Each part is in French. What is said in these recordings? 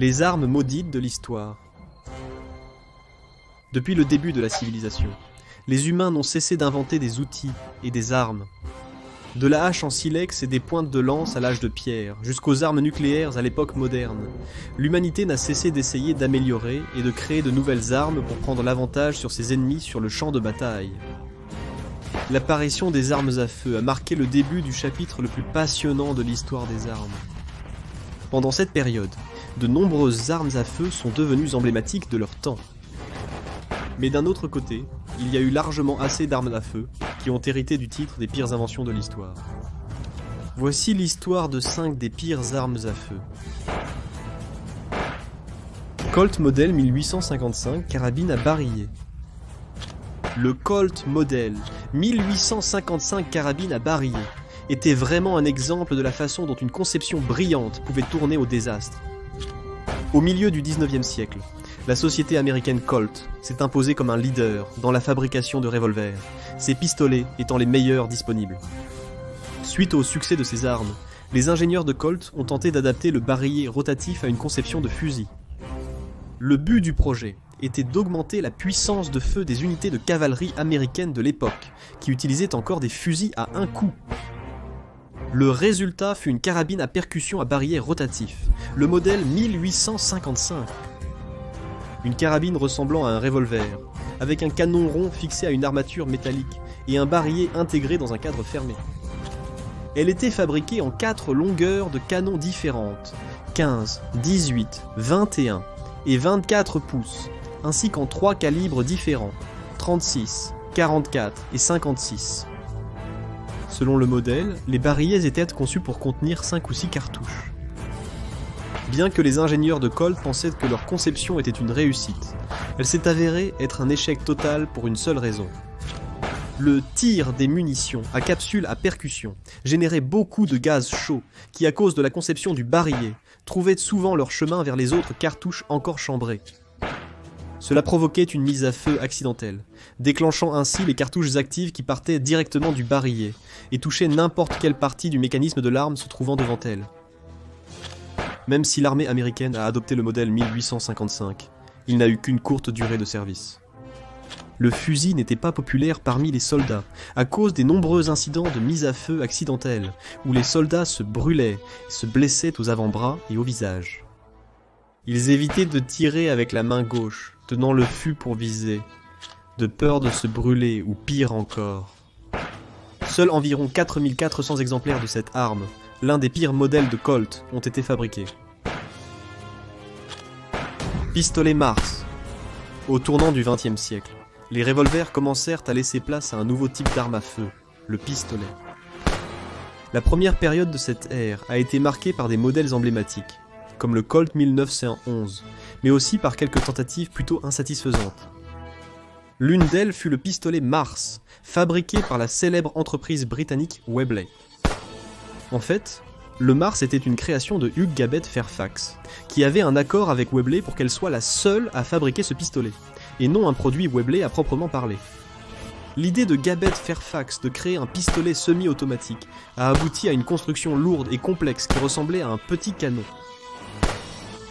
Les armes maudites de l'histoire. Depuis le début de la civilisation, les humains n'ont cessé d'inventer des outils et des armes. De la hache en silex et des pointes de lance à l'âge de pierre, jusqu'aux armes nucléaires à l'époque moderne, l'humanité n'a cessé d'essayer d'améliorer et de créer de nouvelles armes pour prendre l'avantage sur ses ennemis sur le champ de bataille. L'apparition des armes à feu a marqué le début du chapitre le plus passionnant de l'histoire des armes. Pendant cette période, de nombreuses armes à feu sont devenues emblématiques de leur temps. Mais d'un autre côté, il y a eu largement assez d'armes à feu qui ont hérité du titre des pires inventions de l'histoire. Voici l'histoire de 5 des pires armes à feu. Colt modèle 1855, carabine à barillet. Le Colt modèle 1855 carabine à barillet était vraiment un exemple de la façon dont une conception brillante pouvait tourner au désastre. Au milieu du 19e siècle, la société américaine Colt s'est imposée comme un leader dans la fabrication de revolvers, ses pistolets étant les meilleurs disponibles. Suite au succès de ces armes, les ingénieurs de Colt ont tenté d'adapter le barillet rotatif à une conception de fusil. Le but du projet était d'augmenter la puissance de feu des unités de cavalerie américaines de l'époque, qui utilisaient encore des fusils à un coup. Le résultat fut une carabine à percussion à barillet rotatif, le modèle 1855. Une carabine ressemblant à un revolver, avec un canon rond fixé à une armature métallique et un barillet intégré dans un cadre fermé. Elle était fabriquée en 4 longueurs de canon différentes, 15, 18, 21 et 24 pouces, ainsi qu'en 3 calibres différents, 36, 44 et 56. Selon le modèle, les barillets étaient conçus pour contenir 5 ou 6 cartouches. Bien que les ingénieurs de Colt pensaient que leur conception était une réussite, elle s'est avérée être un échec total pour une seule raison. Le tir des munitions à capsule à percussion générait beaucoup de gaz chaud qui, à cause de la conception du barillet, trouvaient souvent leur chemin vers les autres cartouches encore chambrées. Cela provoquait une mise à feu accidentelle, déclenchant ainsi les cartouches actives qui partaient directement du barillet et touchaient n'importe quelle partie du mécanisme de l'arme se trouvant devant elle. Même si l'armée américaine a adopté le modèle 1855, il n'a eu qu'une courte durée de service. Le fusil n'était pas populaire parmi les soldats, à cause des nombreux incidents de mise à feu accidentelle, où les soldats se brûlaient et se blessaient aux avant-bras et au visage. Ils évitaient de tirer avec la main gauche, tenant le fût pour viser, de peur de se brûler ou pire encore. Seuls environ 4400 exemplaires de cette arme, l'un des pires modèles de Colt, ont été fabriqués. Pistolet Mars. Au tournant du XXe siècle, les revolvers commencèrent à laisser place à un nouveau type d'arme à feu, le pistolet. La première période de cette ère a été marquée par des modèles emblématiques, comme le Colt 1911, mais aussi par quelques tentatives plutôt insatisfaisantes. L'une d'elles fut le pistolet Mars, fabriqué par la célèbre entreprise britannique Webley. En fait, le Mars était une création de Hugh Gabet Fairfax, qui avait un accord avec Webley pour qu'elle soit la seule à fabriquer ce pistolet, et non un produit Webley à proprement parler. L'idée de Gabet Fairfax de créer un pistolet semi-automatique a abouti à une construction lourde et complexe qui ressemblait à un petit canon.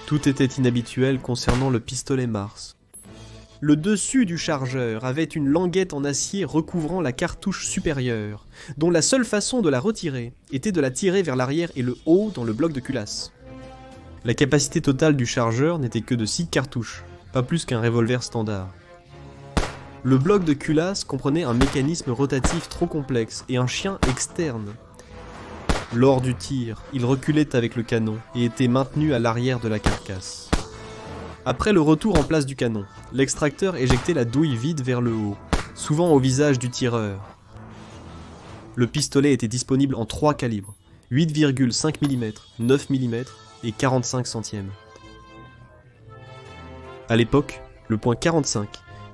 Tout était inhabituel concernant le pistolet Mars. Le dessus du chargeur avait une languette en acier recouvrant la cartouche supérieure, dont la seule façon de la retirer était de la tirer vers l'arrière et le haut dans le bloc de culasse. La capacité totale du chargeur n'était que de 6 cartouches, pas plus qu'un revolver standard. Le bloc de culasse comprenait un mécanisme rotatif trop complexe et un chien externe. Lors du tir, il reculait avec le canon et était maintenu à l'arrière de la carcasse. Après le retour en place du canon, l'extracteur éjectait la douille vide vers le haut, souvent au visage du tireur. Le pistolet était disponible en 3 calibres, 8,5 mm, 9 mm et 45 centièmes. À l'époque, le point 45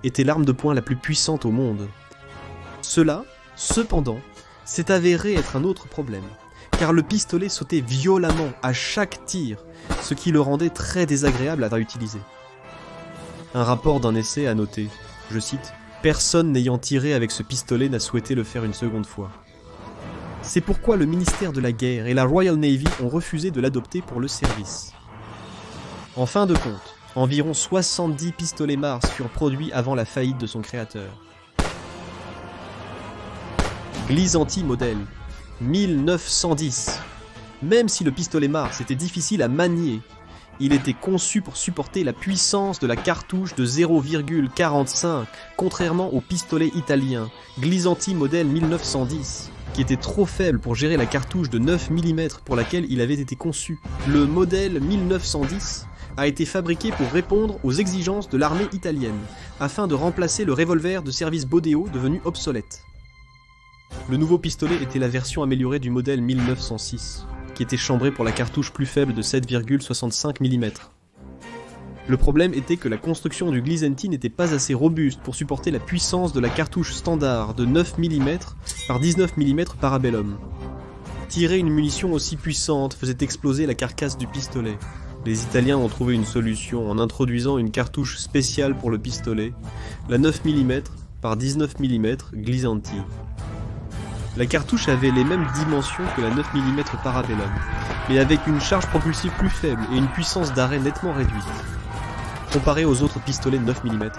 était l'arme de poing la plus puissante au monde. Cela, cependant, s'est avéré être un autre problème, car le pistolet sautait violemment à chaque tir, ce qui le rendait très désagréable à utiliser. Un rapport d'un essai a noté, je cite, « Personne n'ayant tiré avec ce pistolet n'a souhaité le faire une seconde fois. » C'est pourquoi le ministère de la Guerre et la Royal Navy ont refusé de l'adopter pour le service. En fin de compte, environ 70 pistolets Mars furent produits avant la faillite de son créateur. Glisenti modèle 1910. Même si le pistolet Mars était difficile à manier, il était conçu pour supporter la puissance de la cartouche de 0,45, contrairement au pistolet italien Glisenti modèle 1910, qui était trop faible pour gérer la cartouche de 9 mm pour laquelle il avait été conçu. Le modèle 1910 a été fabriqué pour répondre aux exigences de l'armée italienne, afin de remplacer le revolver de service Bodeo devenu obsolète. Le nouveau pistolet était la version améliorée du modèle 1906, qui était chambré pour la cartouche plus faible de 7,65 mm. Le problème était que la construction du Glisenti n'était pas assez robuste pour supporter la puissance de la cartouche standard de 9 mm par 19 mm Parabellum. Tirer une munition aussi puissante faisait exploser la carcasse du pistolet. Les Italiens ont trouvé une solution en introduisant une cartouche spéciale pour le pistolet, la 9 mm par 19 mm Glisenti. La cartouche avait les mêmes dimensions que la 9 mm Parabellum, mais avec une charge propulsive plus faible et une puissance d'arrêt nettement réduite. Comparé aux autres pistolets 9 mm,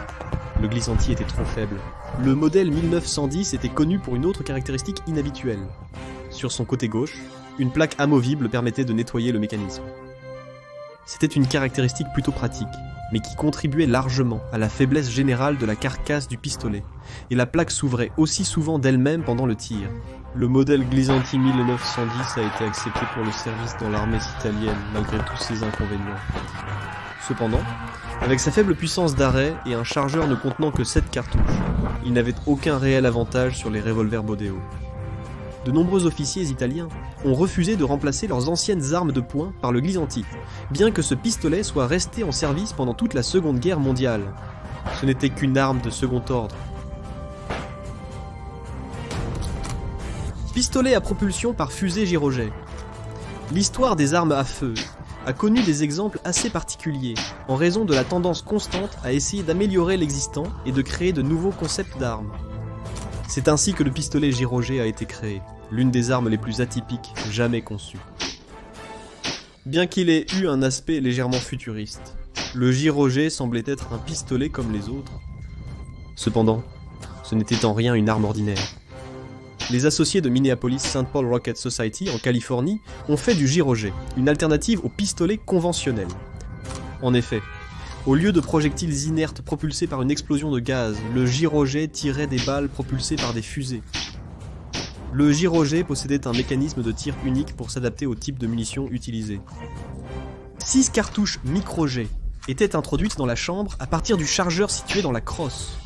le Glisenti était trop faible. Le modèle 1910 était connu pour une autre caractéristique inhabituelle. Sur son côté gauche, une plaque amovible permettait de nettoyer le mécanisme. C'était une caractéristique plutôt pratique, mais qui contribuait largement à la faiblesse générale de la carcasse du pistolet, et la plaque s'ouvrait aussi souvent d'elle-même pendant le tir. Le modèle Glisenti 1910 a été accepté pour le service dans l'armée italienne, malgré tous ses inconvénients. Cependant, avec sa faible puissance d'arrêt et un chargeur ne contenant que 7 cartouches, il n'avait aucun réel avantage sur les revolvers Bodeo. De nombreux officiers italiens ont refusé de remplacer leurs anciennes armes de poing par le Glisenti, bien que ce pistolet soit resté en service pendant toute la Seconde Guerre mondiale. Ce n'était qu'une arme de second ordre. Pistolet à propulsion par fusée gyrojet. L'histoire des armes à feu a connu des exemples assez particuliers, en raison de la tendance constante à essayer d'améliorer l'existant et de créer de nouveaux concepts d'armes. C'est ainsi que le pistolet gyrojet a été créé, l'une des armes les plus atypiques jamais conçues. Bien qu'il ait eu un aspect légèrement futuriste, le gyrojet semblait être un pistolet comme les autres. Cependant, ce n'était en rien une arme ordinaire. Les associés de Minneapolis St. Paul Rocket Society en Californie ont fait du gyrojet, une alternative au pistolet conventionnel. En effet, au lieu de projectiles inertes propulsés par une explosion de gaz, le gyrojet tirait des balles propulsées par des fusées. Le gyrojet possédait un mécanisme de tir unique pour s'adapter au type de munitions utilisées. 6 cartouches micro-jet étaient introduites dans la chambre à partir du chargeur situé dans la crosse.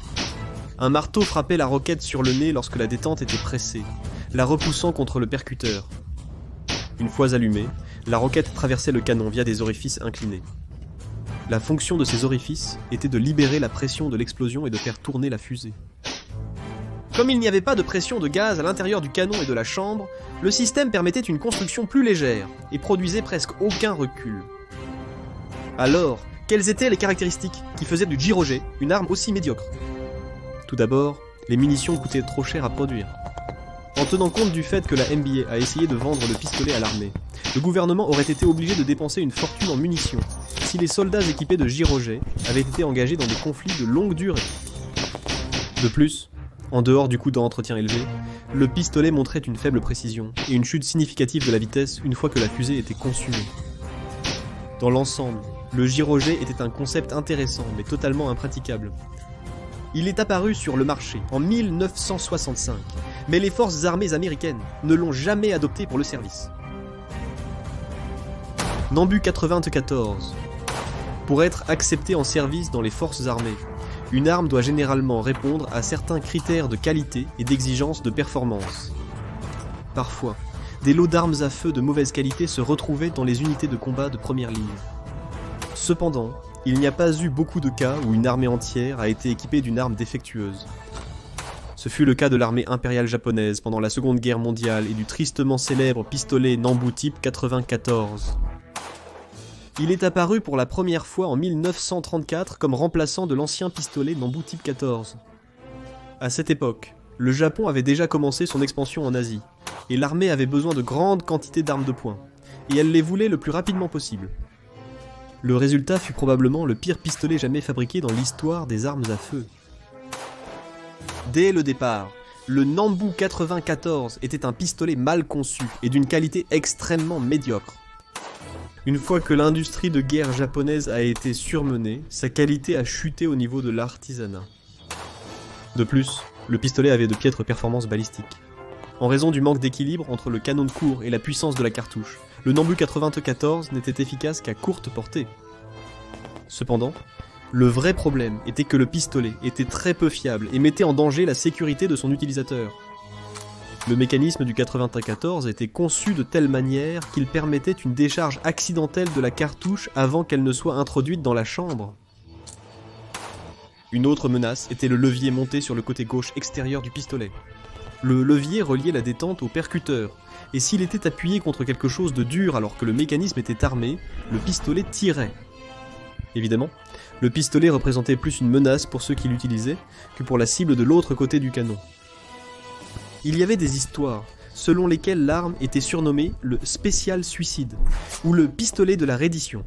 Un marteau frappait la roquette sur le nez lorsque la détente était pressée, la repoussant contre le percuteur. Une fois allumée, la roquette traversait le canon via des orifices inclinés. La fonction de ces orifices était de libérer la pression de l'explosion et de faire tourner la fusée. Comme il n'y avait pas de pression de gaz à l'intérieur du canon et de la chambre, le système permettait une construction plus légère et produisait presque aucun recul. Alors, quelles étaient les caractéristiques qui faisaient du gyrojet une arme aussi médiocre ? Tout d'abord, les munitions coûtaient trop cher à produire. En tenant compte du fait que la NBA a essayé de vendre le pistolet à l'armée, le gouvernement aurait été obligé de dépenser une fortune en munitions si les soldats équipés de gyrojet avaient été engagés dans des conflits de longue durée. De plus, en dehors du coût d'entretien élevé, le pistolet montrait une faible précision et une chute significative de la vitesse une fois que la fusée était consumée. Dans l'ensemble, le gyrojet était un concept intéressant mais totalement impraticable. Il est apparu sur le marché en 1965, mais les forces armées américaines ne l'ont jamais adopté pour le service. Nambu 94. Pour être accepté en service dans les forces armées, une arme doit généralement répondre à certains critères de qualité et d'exigence de performance. Parfois, des lots d'armes à feu de mauvaise qualité se retrouvaient dans les unités de combat de première ligne. Cependant, il n'y a pas eu beaucoup de cas où une armée entière a été équipée d'une arme défectueuse. Ce fut le cas de l'armée impériale japonaise pendant la Seconde Guerre mondiale et du tristement célèbre pistolet Nambu Type 94. Il est apparu pour la première fois en 1934 comme remplaçant de l'ancien pistolet Nambu Type 14. À cette époque, le Japon avait déjà commencé son expansion en Asie, et l'armée avait besoin de grandes quantités d'armes de poing, et elle les voulait le plus rapidement possible. Le résultat fut probablement le pire pistolet jamais fabriqué dans l'histoire des armes à feu. Dès le départ, le Nambu 94 était un pistolet mal conçu et d'une qualité extrêmement médiocre. Une fois que l'industrie de guerre japonaise a été surmenée, sa qualité a chuté au niveau de l'artisanat. De plus, le pistolet avait de piètres performances balistiques. En raison du manque d'équilibre entre le canon de cours et la puissance de la cartouche, le Nambu 94 n'était efficace qu'à courte portée. Cependant, le vrai problème était que le pistolet était très peu fiable et mettait en danger la sécurité de son utilisateur. Le mécanisme du 94 était conçu de telle manière qu'il permettait une décharge accidentelle de la cartouche avant qu'elle ne soit introduite dans la chambre. Une autre menace était le levier monté sur le côté gauche extérieur du pistolet. Le levier reliait la détente au percuteur, et s'il était appuyé contre quelque chose de dur alors que le mécanisme était armé, le pistolet tirait. Évidemment, le pistolet représentait plus une menace pour ceux qui l'utilisaient que pour la cible de l'autre côté du canon. Il y avait des histoires selon lesquelles l'arme était surnommée le spécial suicide, ou le pistolet de la reddition,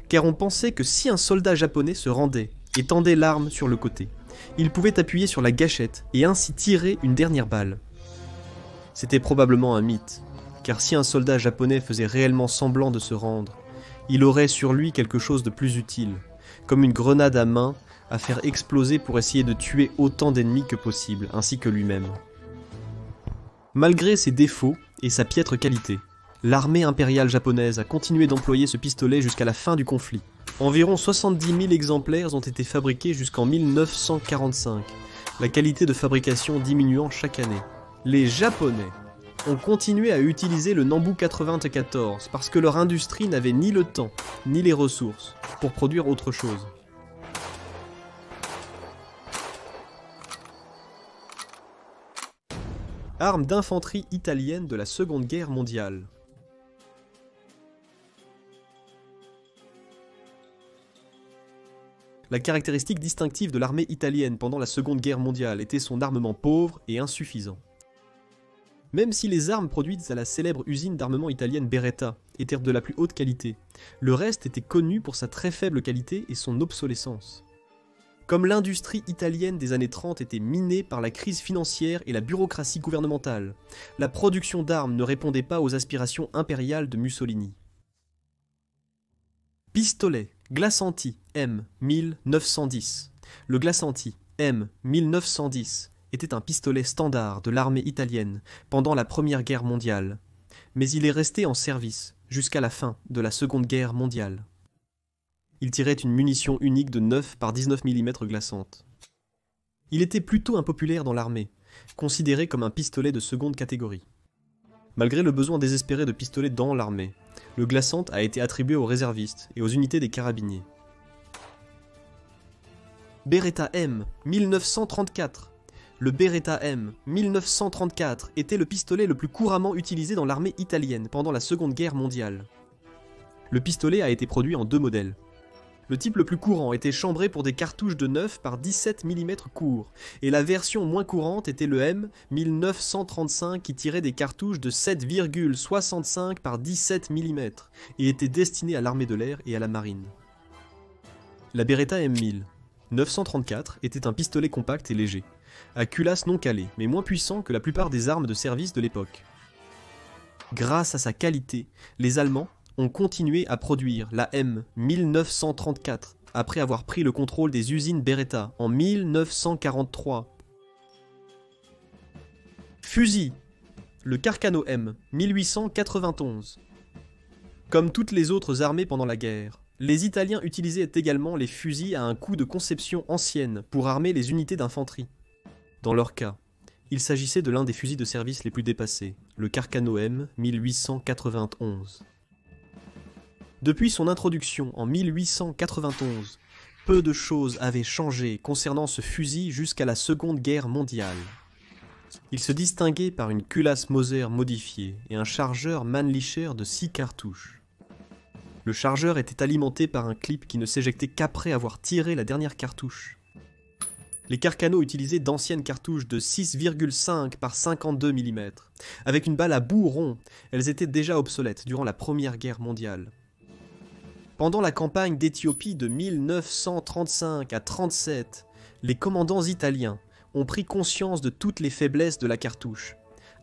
car on pensait que si un soldat japonais se rendait et tendait l'arme sur le côté, il pouvait appuyer sur la gâchette et ainsi tirer une dernière balle. C'était probablement un mythe, car si un soldat japonais faisait réellement semblant de se rendre, il aurait sur lui quelque chose de plus utile, comme une grenade à main à faire exploser pour essayer de tuer autant d'ennemis que possible, ainsi que lui-même. Malgré ses défauts et sa piètre qualité, l'armée impériale japonaise a continué d'employer ce pistolet jusqu'à la fin du conflit. Environ 70 000 exemplaires ont été fabriqués jusqu'en 1945, la qualité de fabrication diminuant chaque année. Les Japonais ont continué à utiliser le Nambu 94 parce que leur industrie n'avait ni le temps ni les ressources pour produire autre chose. Arme d'infanterie italienne de la Seconde Guerre mondiale. La caractéristique distinctive de l'armée italienne pendant la Seconde Guerre mondiale était son armement pauvre et insuffisant. Même si les armes produites à la célèbre usine d'armement italienne Beretta étaient de la plus haute qualité, le reste était connu pour sa très faible qualité et son obsolescence. Comme l'industrie italienne des années 30 était minée par la crise financière et la bureaucratie gouvernementale, la production d'armes ne répondait pas aux aspirations impériales de Mussolini. Pistolet Glasanti M 1910. Le Glasanti M 1910 était un pistolet standard de l'armée italienne pendant la Première Guerre mondiale, mais il est resté en service jusqu'à la fin de la Seconde Guerre mondiale. Il tirait une munition unique de 9 par 19 mm glaçante. Il était plutôt impopulaire dans l'armée, considéré comme un pistolet de seconde catégorie. Malgré le besoin désespéré de pistolets dans l'armée, le glaçante a été attribué aux réservistes et aux unités des carabiniers. Beretta M 1934. Le Beretta M 1934 était le pistolet le plus couramment utilisé dans l'armée italienne pendant la Seconde Guerre mondiale. Le pistolet a été produit en deux modèles. Le type le plus courant était chambré pour des cartouches de 9 par 17 mm courts, et la version moins courante était le M 1935 qui tirait des cartouches de 7,65 par 17 mm et était destiné à l'armée de l'air et à la marine. La Beretta M1000 934 était un pistolet compact et léger, à culasse non calée, mais moins puissant que la plupart des armes de service de l'époque. Grâce à sa qualité, les Allemands ont continué à produire la M 1934 après avoir pris le contrôle des usines Beretta en 1943. Fusil, le Carcano M 1891. Comme toutes les autres armées pendant la guerre, les Italiens utilisaient également les fusils à un coût de conception ancienne pour armer les unités d'infanterie. Dans leur cas, il s'agissait de l'un des fusils de service les plus dépassés, le Carcano M 1891. Depuis son introduction en 1891, peu de choses avaient changé concernant ce fusil jusqu'à la Seconde Guerre mondiale. Il se distinguait par une culasse Mauser modifiée et un chargeur Mannlicher de 6 cartouches. Le chargeur était alimenté par un clip qui ne s'éjectait qu'après avoir tiré la dernière cartouche. Les Carcano utilisaient d'anciennes cartouches de 6,5 par 52 mm. Avec une balle à bout rond, elles étaient déjà obsolètes durant la Première Guerre mondiale. Pendant la campagne d'Éthiopie de 1935 à 1937, les commandants italiens ont pris conscience de toutes les faiblesses de la cartouche.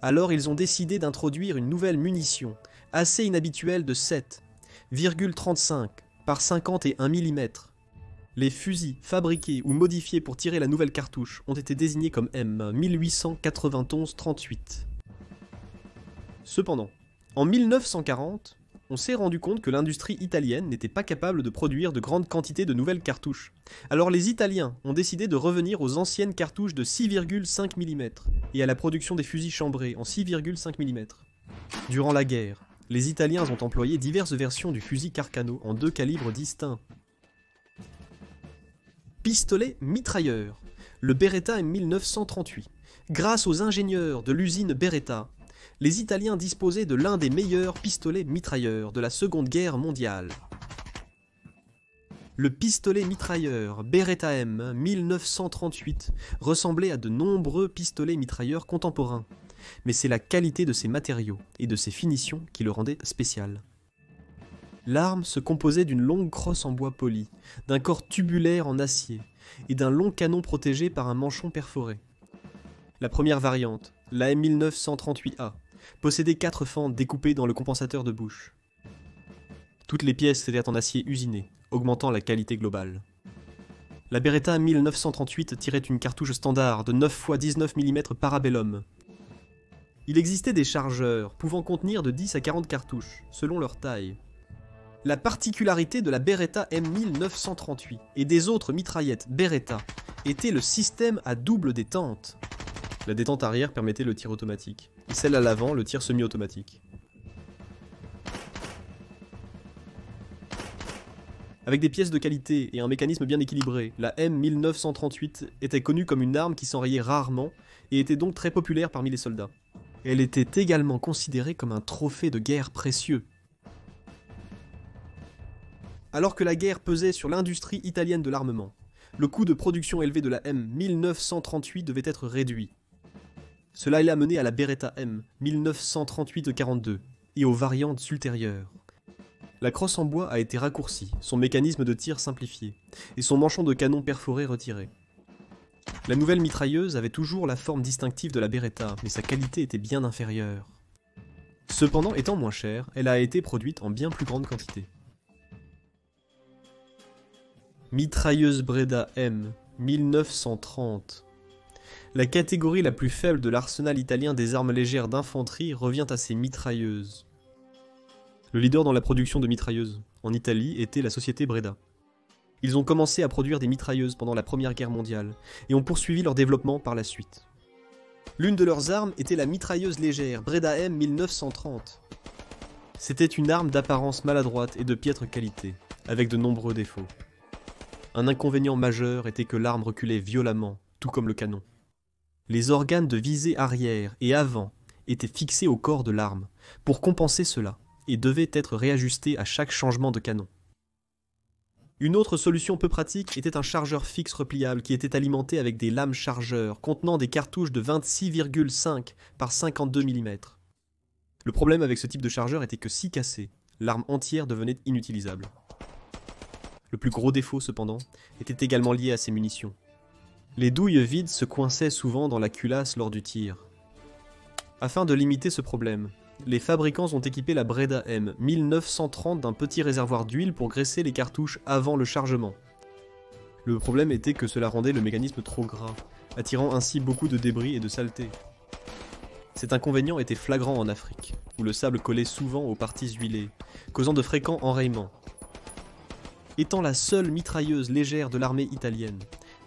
Alors ils ont décidé d'introduire une nouvelle munition, assez inhabituelle de 7,35 par 51 mm. Les fusils fabriqués ou modifiés pour tirer la nouvelle cartouche ont été désignés comme M 1891-38. Cependant, en 1940, on s'est rendu compte que l'industrie italienne n'était pas capable de produire de grandes quantités de nouvelles cartouches. Alors les Italiens ont décidé de revenir aux anciennes cartouches de 6,5 mm et à la production des fusils chambrés en 6,5 mm. Durant la guerre, les Italiens ont employé diverses versions du fusil Carcano en 2 calibres distincts. Pistolet mitrailleur, le Beretta M1938. Grâce aux ingénieurs de l'usine Beretta, les Italiens disposaient de l'un des meilleurs pistolets mitrailleurs de la Seconde Guerre mondiale. Le pistolet mitrailleur Beretta M 1938 ressemblait à de nombreux pistolets mitrailleurs contemporains, mais c'est la qualité de ses matériaux et de ses finitions qui le rendait spécial. L'arme se composait d'une longue crosse en bois poli, d'un corps tubulaire en acier et d'un long canon protégé par un manchon perforé. La première variante, la M1938A, possédait 4 fentes découpées dans le compensateur de bouche. Toutes les pièces étaient en acier usiné, augmentant la qualité globale. La Beretta 1938 tirait une cartouche standard de 9 x 19 mm Parabellum. Il existait des chargeurs pouvant contenir de 10 à 40 cartouches, selon leur taille. La particularité de la Beretta M1938 et des autres mitraillettes Beretta était le système à double détente. La détente arrière permettait le tir automatique, et celle à l'avant le tir semi-automatique. Avec des pièces de qualité et un mécanisme bien équilibré, la M1938 était connue comme une arme qui s'enrayait rarement et était donc très populaire parmi les soldats. Elle était également considérée comme un trophée de guerre précieux. Alors que la guerre pesait sur l'industrie italienne de l'armement, le coût de production élevé de la M1938 devait être réduit. Cela l'a mené à la Beretta M 1938-42 et aux variantes ultérieures. La crosse en bois a été raccourcie, son mécanisme de tir simplifié, et son manchon de canon perforé retiré. La nouvelle mitrailleuse avait toujours la forme distinctive de la Beretta, mais sa qualité était bien inférieure. Cependant, étant moins chère, elle a été produite en bien plus grande quantité. Mitrailleuse Breda M 1930. La catégorie la plus faible de l'arsenal italien des armes légères d'infanterie revient à ces mitrailleuses. Le leader dans la production de mitrailleuses en Italie était la société Breda. Ils ont commencé à produire des mitrailleuses pendant la Première Guerre mondiale et ont poursuivi leur développement par la suite. L'une de leurs armes était la mitrailleuse légère Breda M 1930. C'était une arme d'apparence maladroite et de piètre qualité, avec de nombreux défauts. Un inconvénient majeur était que l'arme reculait violemment, tout comme le canon. Les organes de visée arrière et avant étaient fixés au corps de l'arme, pour compenser cela, et devaient être réajustés à chaque changement de canon. Une autre solution peu pratique était un chargeur fixe repliable qui était alimenté avec des lames chargeurs contenant des cartouches de 26,5 par 52 mm. Le problème avec ce type de chargeur était que si cassé, l'arme entière devenait inutilisable. Le plus gros défaut, cependant, était également lié à ses munitions. Les douilles vides se coinçaient souvent dans la culasse lors du tir. Afin de limiter ce problème, les fabricants ont équipé la Breda M 1930 d'un petit réservoir d'huile pour graisser les cartouches avant le chargement. Le problème était que cela rendait le mécanisme trop gras, attirant ainsi beaucoup de débris et de saleté. Cet inconvénient était flagrant en Afrique, où le sable collait souvent aux parties huilées, causant de fréquents enrayements. Étant la seule mitrailleuse légère de l'armée italienne,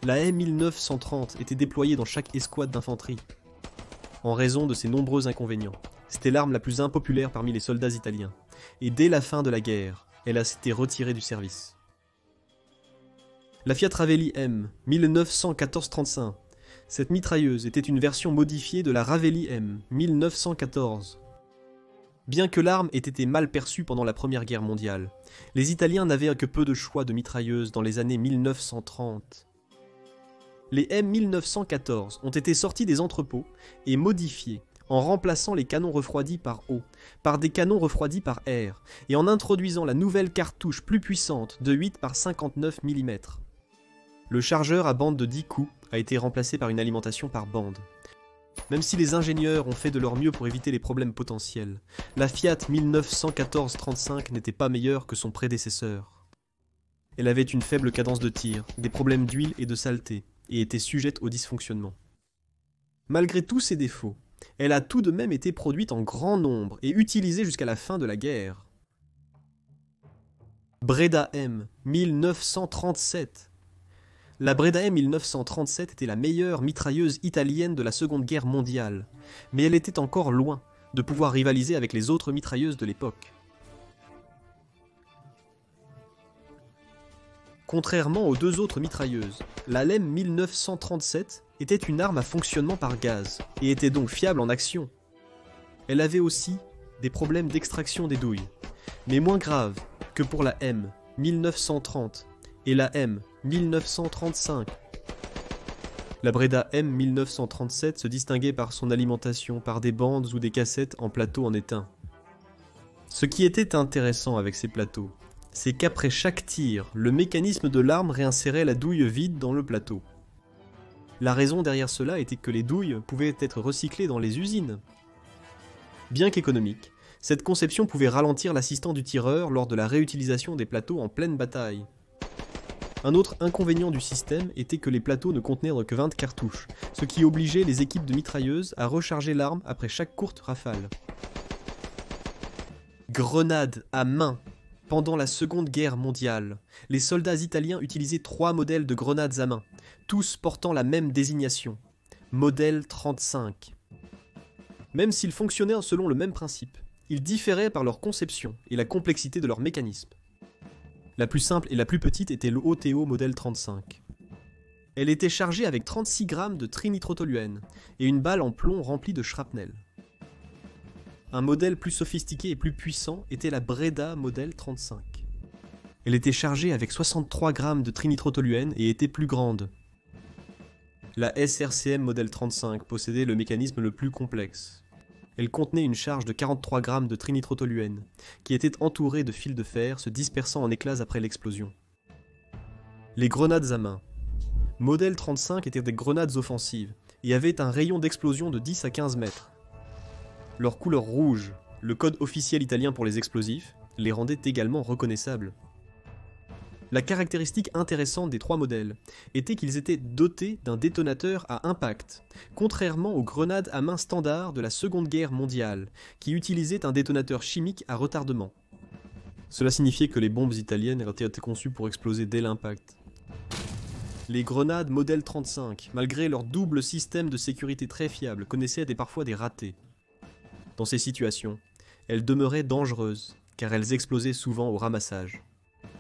la M1930 était déployée dans chaque escouade d'infanterie. En raison de ses nombreux inconvénients, c'était l'arme la plus impopulaire parmi les soldats italiens, et dès la fin de la guerre, elle a été retirée du service. La Fiat Ravelli M 1914-35. Cette mitrailleuse était une version modifiée de la Ravelli M 1914. Bien que l'arme ait été mal perçue pendant la Première Guerre mondiale, les Italiens n'avaient que peu de choix de mitrailleuses dans les années 1930. Les M1914 ont été sortis des entrepôts et modifiés en remplaçant les canons refroidis par eau, par des canons refroidis par air, et en introduisant la nouvelle cartouche plus puissante de 8 par 59 mm. Le chargeur à bande de 10 coups a été remplacé par une alimentation par bande. Même si les ingénieurs ont fait de leur mieux pour éviter les problèmes potentiels, la Fiat 1914-35 n'était pas meilleure que son prédécesseur. Elle avait une faible cadence de tir, des problèmes d'huile et de saleté, et était sujette au dysfonctionnement. Malgré tous ses défauts, elle a tout de même été produite en grand nombre et utilisée jusqu'à la fin de la guerre. Breda M 1937. La Breda M 1937 était la meilleure mitrailleuse italienne de la Seconde Guerre mondiale, mais elle était encore loin de pouvoir rivaliser avec les autres mitrailleuses de l'époque. Contrairement aux deux autres mitrailleuses, la LEM 1937 était une arme à fonctionnement par gaz, et était donc fiable en action. Elle avait aussi des problèmes d'extraction des douilles, mais moins graves que pour la M 1930 et la M 1935. La Breda M 1937 se distinguait par son alimentation par des bandes ou des cassettes en plateau en étain. Ce qui était intéressant avec ces plateaux, c'est qu'après chaque tir, le mécanisme de l'arme réinsérait la douille vide dans le plateau. La raison derrière cela était que les douilles pouvaient être recyclées dans les usines. Bien qu'économique, cette conception pouvait ralentir l'assistant du tireur lors de la réutilisation des plateaux en pleine bataille. Un autre inconvénient du système était que les plateaux ne contenaient que 20 cartouches, ce qui obligeait les équipes de mitrailleuses à recharger l'arme après chaque courte rafale. Grenades à main. Pendant la Seconde Guerre mondiale, les soldats italiens utilisaient 3 modèles de grenades à main, tous portant la même désignation, modèle 35. Même s'ils fonctionnaient selon le même principe, ils différaient par leur conception et la complexité de leur mécanisme. La plus simple et la plus petite était le OTO modèle 35. Elle était chargée avec 36 grammes de trinitrotoluène et une balle en plomb remplie de shrapnel. Un modèle plus sophistiqué et plus puissant était la Breda modèle 35. Elle était chargée avec 63 grammes de trinitrotoluène et était plus grande. La SRCM modèle 35 possédait le mécanisme le plus complexe. Elle contenait une charge de 43 grammes de trinitrotoluène, qui était entourée de fils de fer se dispersant en éclats après l'explosion. Les grenades à main. Modèle 35 étaient des grenades offensives, et avaient un rayon d'explosion de 10 à 15 mètres. Leur couleur rouge, le code officiel italien pour les explosifs, les rendait également reconnaissables. La caractéristique intéressante des 3 modèles était qu'ils étaient dotés d'un détonateur à impact, contrairement aux grenades à main standard de la Seconde Guerre mondiale, qui utilisaient un détonateur chimique à retardement. Cela signifiait que les bombes italiennes étaient conçues pour exploser dès l'impact. Les grenades modèle 35, malgré leur double système de sécurité très fiable, connaissaient parfois des ratés. Dans ces situations, elles demeuraient dangereuses, car elles explosaient souvent au ramassage.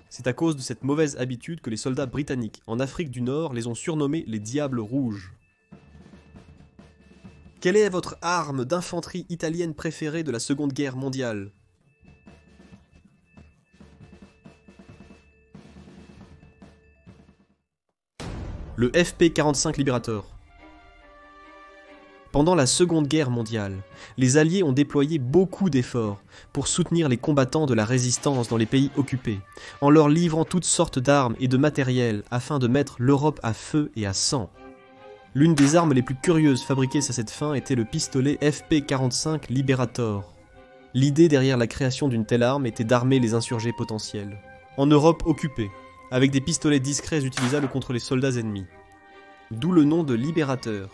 C'est à cause de cette mauvaise habitude que les soldats britanniques en Afrique du Nord les ont surnommés les Diables Rouges. Quelle est votre arme d'infanterie italienne préférée de la Seconde Guerre mondiale ? Le FP-45 Liberator. Pendant la Seconde Guerre mondiale, les Alliés ont déployé beaucoup d'efforts pour soutenir les combattants de la résistance dans les pays occupés, en leur livrant toutes sortes d'armes et de matériel afin de mettre l'Europe à feu et à sang. L'une des armes les plus curieuses fabriquées à cette fin était le pistolet FP-45 Liberator. L'idée derrière la création d'une telle arme était d'armer les insurgés potentiels, en Europe occupée, avec des pistolets discrets utilisables contre les soldats ennemis. D'où le nom de Libérateur.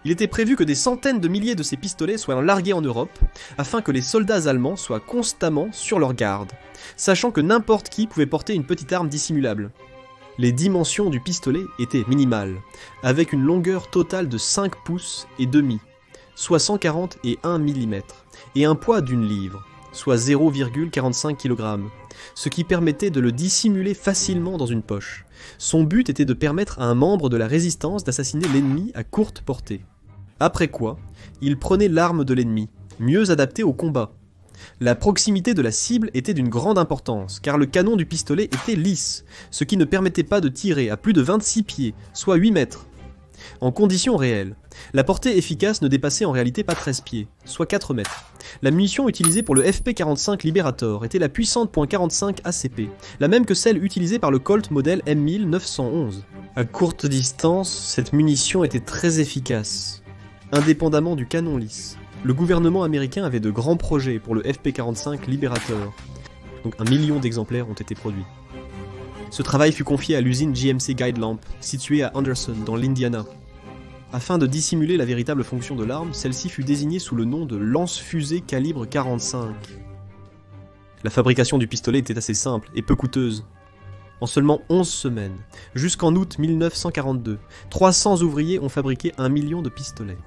Il était prévu que des centaines de milliers de ces pistolets soient largués en Europe, afin que les soldats allemands soient constamment sur leur garde, sachant que n'importe qui pouvait porter une petite arme dissimulable. Les dimensions du pistolet étaient minimales, avec une longueur totale de 5 pouces et demi, soit 140 et 1 mm, et un poids d'1 livre, soit 0,45 kg, ce qui permettait de le dissimuler facilement dans une poche. Son but était de permettre à un membre de la résistance d'assassiner l'ennemi à courte portée. Après quoi, il prenait l'arme de l'ennemi, mieux adaptée au combat. La proximité de la cible était d'une grande importance, car le canon du pistolet était lisse, ce qui ne permettait pas de tirer à plus de 26 pieds, soit 8 mètres. En conditions réelles, la portée efficace ne dépassait en réalité pas 13 pieds, soit 4 mètres. La munition utilisée pour le FP-45 Liberator était la puissante .45 ACP, la même que celle utilisée par le Colt modèle M1911. À courte distance, cette munition était très efficace, indépendamment du canon lisse. Le gouvernement américain avait de grands projets pour le FP-45 Liberator, donc 1 million d'exemplaires ont été produits. Ce travail fut confié à l'usine GMC Guidelamp, située à Anderson, dans l'Indiana. Afin de dissimuler la véritable fonction de l'arme, celle-ci fut désignée sous le nom de lance-fusée calibre 45. La fabrication du pistolet était assez simple et peu coûteuse. En seulement 11 semaines, jusqu'en août 1942, 300 ouvriers ont fabriqué 1 million de pistolets.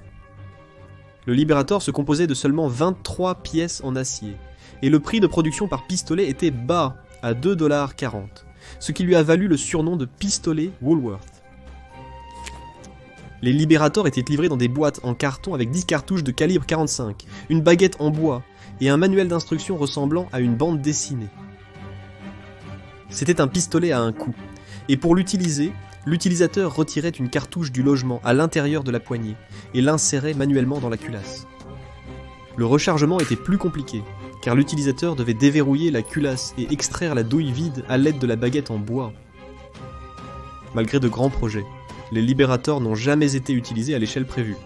Le Liberator se composait de seulement 23 pièces en acier, et le prix de production par pistolet était bas, à 2,40 $, ce qui lui a valu le surnom de pistolet Woolworth. Les Liberators étaient livrés dans des boîtes en carton avec 10 cartouches de calibre 45, une baguette en bois et un manuel d'instruction ressemblant à une bande dessinée. C'était un pistolet à un coup, et pour l'utiliser, l'utilisateur retirait une cartouche du logement à l'intérieur de la poignée et l'insérait manuellement dans la culasse. Le rechargement était plus compliqué, car l'utilisateur devait déverrouiller la culasse et extraire la douille vide à l'aide de la baguette en bois. Malgré de grands projets, les Liberators n'ont jamais été utilisés à l'échelle prévue.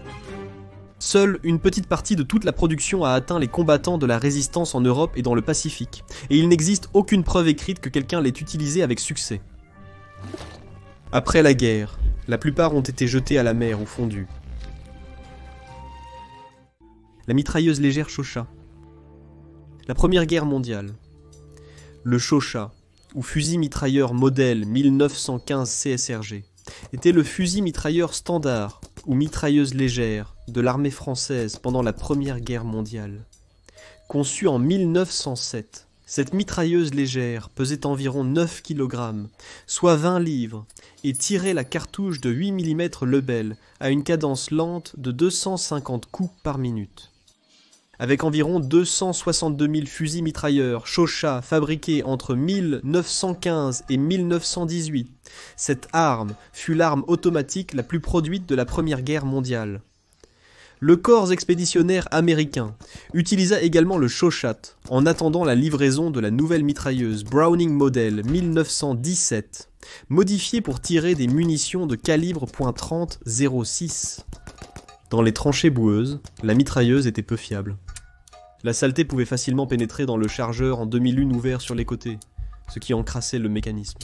Seule une petite partie de toute la production a atteint les combattants de la résistance en Europe et dans le Pacifique, et il n'existe aucune preuve écrite que quelqu'un l'ait utilisé avec succès. Après la guerre, la plupart ont été jetés à la mer ou fondus. La mitrailleuse légère Shosha. La Première Guerre mondiale. Le Shosha, ou fusil mitrailleur modèle 1915 CSRG, était le fusil mitrailleur standard, ou mitrailleuse légère, de l'armée française pendant la Première Guerre mondiale. Conçue en 1907, cette mitrailleuse légère pesait environ 9 kg, soit 20 livres, et tirait la cartouche de 8 mm Lebel à une cadence lente de 250 coups par minute. Avec environ 262 000 fusils mitrailleurs Shosha fabriqués entre 1915 et 1918, cette arme fut l'arme automatique la plus produite de la Première Guerre mondiale. Le corps expéditionnaire américain utilisa également le Shoshat en attendant la livraison de la nouvelle mitrailleuse Browning Model 1917, modifiée pour tirer des munitions de calibre .30-06. Dans les tranchées boueuses, la mitrailleuse était peu fiable. La saleté pouvait facilement pénétrer dans le chargeur en demi-lune ouvert sur les côtés, ce qui encrassait le mécanisme.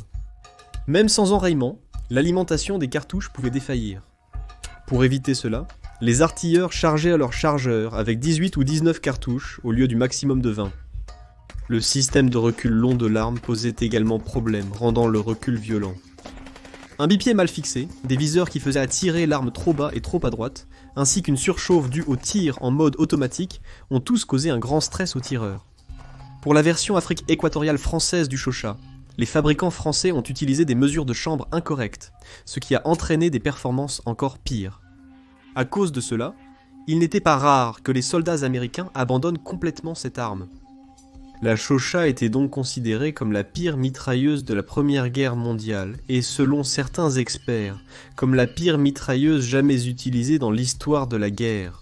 Même sans enrayement, l'alimentation des cartouches pouvait défaillir. Pour éviter cela, les artilleurs chargeaient leur chargeur avec 18 ou 19 cartouches au lieu du maximum de 20. Le système de recul long de l'arme posait également problème, rendant le recul violent. Un bipied mal fixé, des viseurs qui faisaient tirer l'arme trop bas et trop à droite, ainsi qu'une surchauffe due au tir en mode automatique, ont tous causé un grand stress aux tireurs. Pour la version Afrique équatoriale française du Shosha, les fabricants français ont utilisé des mesures de chambre incorrectes, ce qui a entraîné des performances encore pires. À cause de cela, il n'était pas rare que les soldats américains abandonnent complètement cette arme. La Shosha était donc considérée comme la pire mitrailleuse de la Première Guerre mondiale, et selon certains experts, comme la pire mitrailleuse jamais utilisée dans l'histoire de la guerre.